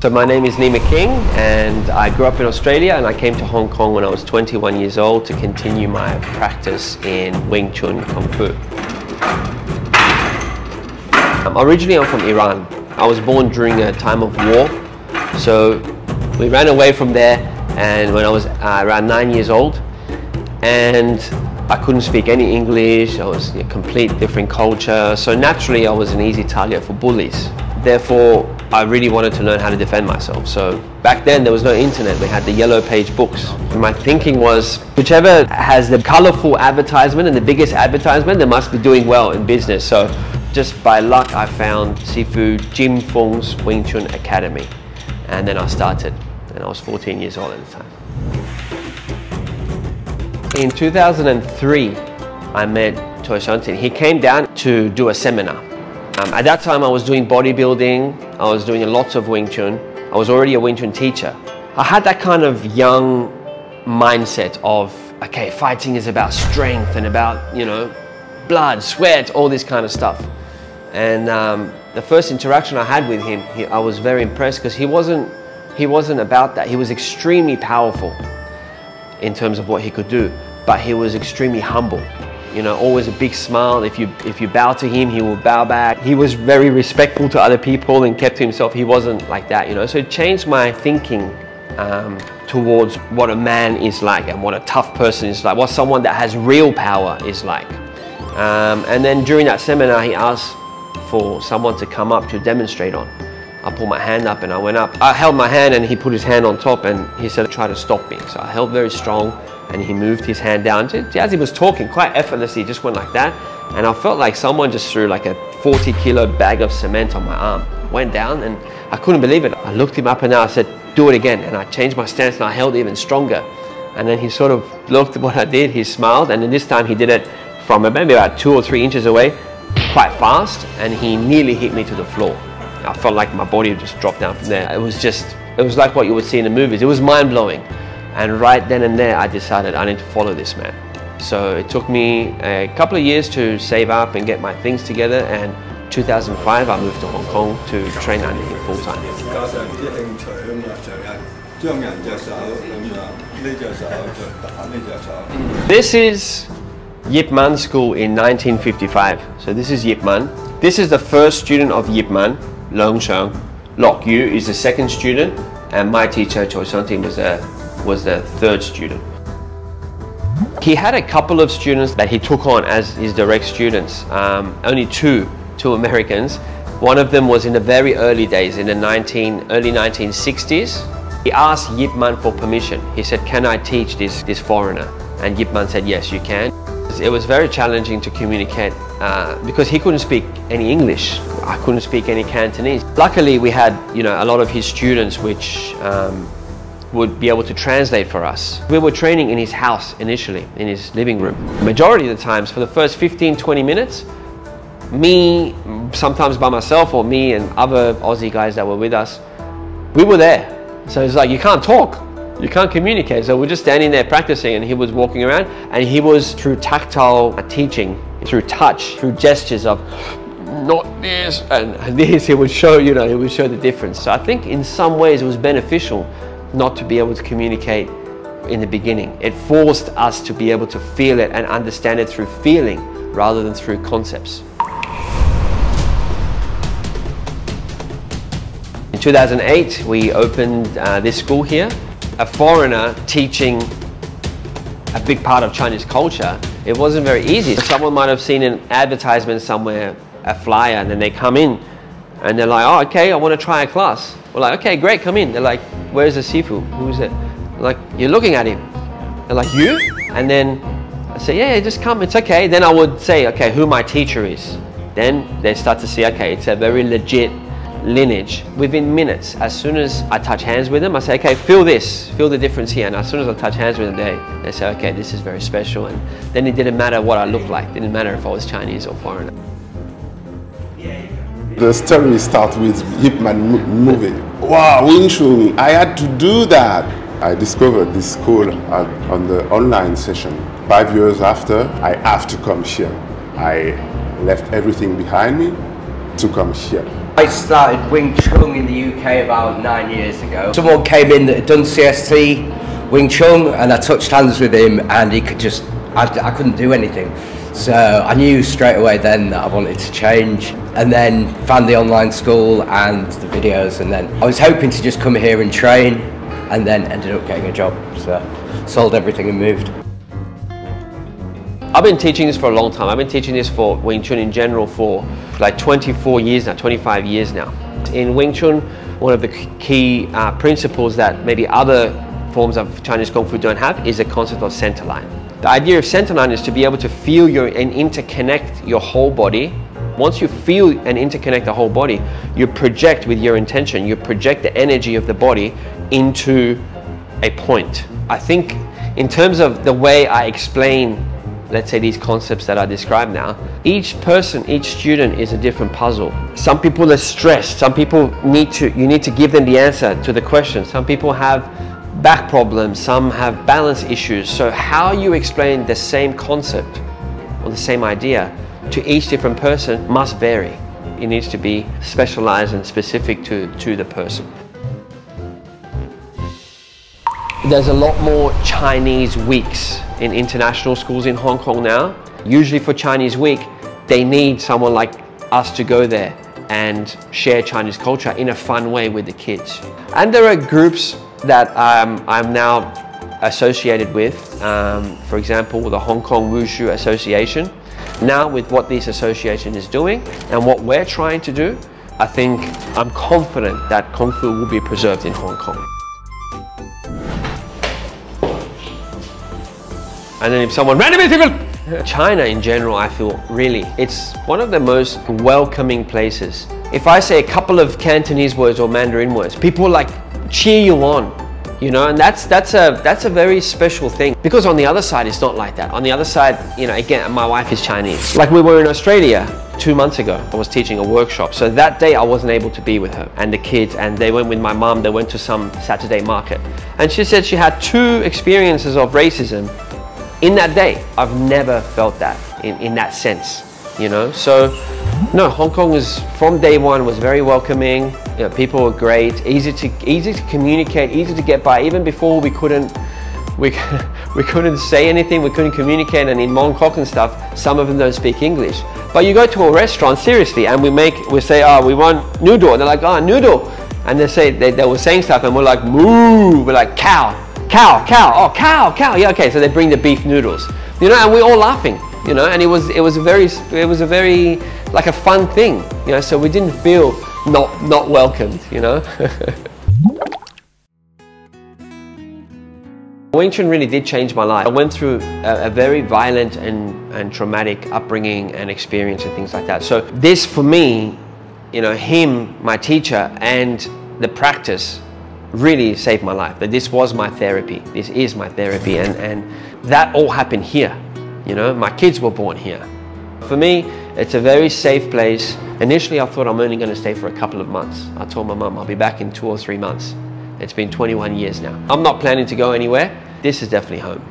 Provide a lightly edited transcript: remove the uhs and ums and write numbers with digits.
So my name is Nima King and I grew up in Australia and I came to Hong Kong when I was 21 years old to continue my practice in Wing Chun Kung Fu. Originally I'm from Iran. I was born during a time of war, so we ran away from there and when I was around 9 years old, and I couldn't speak any English. I was a complete different culture, so naturally I was an easy target for bullies. Therefore, I really wanted to learn how to defend myself. So back then there was no internet, we had the yellow page books. My thinking was, whichever has the colorful advertisement and the biggest advertisement, they must be doing well in business. So just by luck I found Sifu Jim Feng's Wing Chun Academy, and then I started, and I was 14 years old at the time. In 2003 I met Choi Shantin. He came down to do a seminar. At that time I was doing bodybuilding, I was doing lots of Wing Chun. I was already a Wing Chun teacher. I had that kind of young mindset of, okay, fighting is about strength and about, you know, blood, sweat, all this kind of stuff. And the first interaction I had with him, I was very impressed because he wasn't about that. He was extremely powerful in terms of what he could do, but he was extremely humble. You know, always a big smile. If you bow to him, he will bow back. He was very respectful to other people and kept to himself. He wasn't like that, you know. So it changed my thinking towards what a man is like and what a tough person is like, what someone that has real power is like. And then during that seminar, he asked for someone to come up to demonstrate on. I put my hand up and I went up. I held my hand and he put his hand on top and he said, try to stop me. So I held very strong. And he moved his hand down. As he was talking, quite effortlessly, just went like that. And I felt like someone just threw like a 40-kilo bag of cement on my arm. Went down and I couldn't believe it. I looked him up and down, I said, do it again. And I changed my stance and I held even stronger. And then he sort of looked at what I did, he smiled, and then this time he did it from maybe about 2 or 3 inches away, quite fast, and he nearly hit me to the floor. I felt like my body would just drop down from there. It was like what you would see in the movies. It was mind-blowing. And right then and there, I decided I need to follow this man. So it took me a couple of years to save up and get my things together, and 2005 I moved to Hong Kong to train under him full time. This is Yip Man School in 1955. So this is Yip Man. This is the first student of Yip Man, Long Sheng. Lok Yu is the second student, and my teacher, Choi Shantin, was the third student. He had a couple of students that he took on as his direct students, only two Americans. One of them was in the very early days, in the early 1960s. He asked Yip Man for permission. He said, can I teach this foreigner? And Yip Man said, yes, you can. It was very challenging to communicate because he couldn't speak any English. I couldn't speak any Cantonese. Luckily, we had, you know, a lot of his students which would be able to translate for us. We were training in his house initially, in his living room. The majority of the times, for the first 15-20 minutes, me, sometimes by myself, or me and other Aussie guys that were with us, we were there. So it's like, you can't talk, you can't communicate. So we're just standing there practicing, and he was walking around, and he was, through tactile teaching, through touch, through gestures of not this and this, he would show, you know, he would show the difference. So I think in some ways it was beneficial not to be able to communicate in the beginning. It forced us to be able to feel it and understand it through feeling rather than through concepts. In 2008, we opened this school here. A foreigner teaching a big part of Chinese culture, it wasn't very easy. Someone might have seen an advertisement somewhere, a flyer, and then they come in and they're like, oh, okay, I want to try a class. We're like, okay, great, come in. They're like, where's the Sifu? Who's it? We're like, you're looking at him. They're like, you? And then I say, yeah, just come, it's okay. Then I would say, okay, who my teacher is. Then they start to see, okay, it's a very legit lineage. Within minutes, as soon as I touch hands with them, I say, okay, feel this, feel the difference here. And as soon as I touch hands with them, they say, okay, this is very special. And then it didn't matter what I looked like. It didn't matter if I was Chinese or foreigner. The story starts with Yip Man moving. Wow, Wing Chun, I had to do that. I discovered this school on the online session. 5 years after, I have to come here. I left everything behind me to come here. I started Wing Chun in the UK about 9 years ago. Someone came in that had done CST Wing Chun, and I touched hands with him, and he could just, I couldn't do anything. So I knew straight away then that I wanted to change, and then found the online school and the videos, and then I was hoping to just come here and train, and then ended up getting a job. So sold everything and moved. I've been teaching this for a long time. I've been teaching this for Wing Chun in general for like 24 years now, 25 years now. In Wing Chun, one of the key principles that maybe other forms of Chinese Kung Fu don't have is the concept of center line. The idea of center line is to be able to feel and interconnect your whole body. Once you feel and interconnect the whole body, you project with your intention, you project the energy of the body into a point. I think in terms of the way I explain, let's say, these concepts that I describe now, each person, each student is a different puzzle. Some people are stressed, some people you need to give them the answer to the question. Some people have back problems, some have balance issues. So how you explain the same concept or the same idea to each different person must vary. It needs to be specialized and specific to the person. There's a lot more Chinese weeks in international schools in Hong Kong now. Usually for Chinese week, they need someone like us to go there and share Chinese culture in a fun way with the kids. And there are groups that I'm now associated with, for example, the Hong Kong Wushu Association. Now with what this association is doing and what we're trying to do, I think I'm confident that Kung Fu will be preserved in Hong Kong. And then if someone randomly, China in general, I feel really, it's one of the most welcoming places. If I say a couple of Cantonese words or Mandarin words, people like cheer you on, you know, and that's a very special thing. Because on the other side, it's not like that. On the other side, you know, again, my wife is Chinese. Like we were in Australia 2 months ago, I was teaching a workshop. So that day I wasn't able to be with her and the kids, and they went with my mom, they went to some Saturday market. And she said she had 2 experiences of racism in that day. I've never felt that in that sense, you know. So no, Hong Kong was, from day one, was very welcoming. You know, people were great, easy to communicate, easy to get by. Even before we couldn't say anything, we couldn't communicate, and in Mong Kok and stuff, some of them don't speak English. But you go to a restaurant, seriously, and we say, oh, we want noodle, and they're like, oh, noodle, and they were saying stuff, and we're like, moo, we're like, cow, cow, cow, oh, cow, cow, yeah, okay, so they bring the beef noodles, you know, and we're all laughing, you know, and it was a very like a fun thing, you know, so we didn't feel not welcomed, you know. Wing Chun really did change my life. I went through a very violent and traumatic upbringing and experience and things like that. So this, for me, you know, him, my teacher, and the practice really saved my life. That this was my therapy. This is my therapy, and that all happened here. You know, my kids were born here. For me, it's a very safe place. Initially, I thought I'm only going to stay for a couple of months. I told my mum I'll be back in 2 or 3 months. It's been 21 years now. I'm not planning to go anywhere. This is definitely home.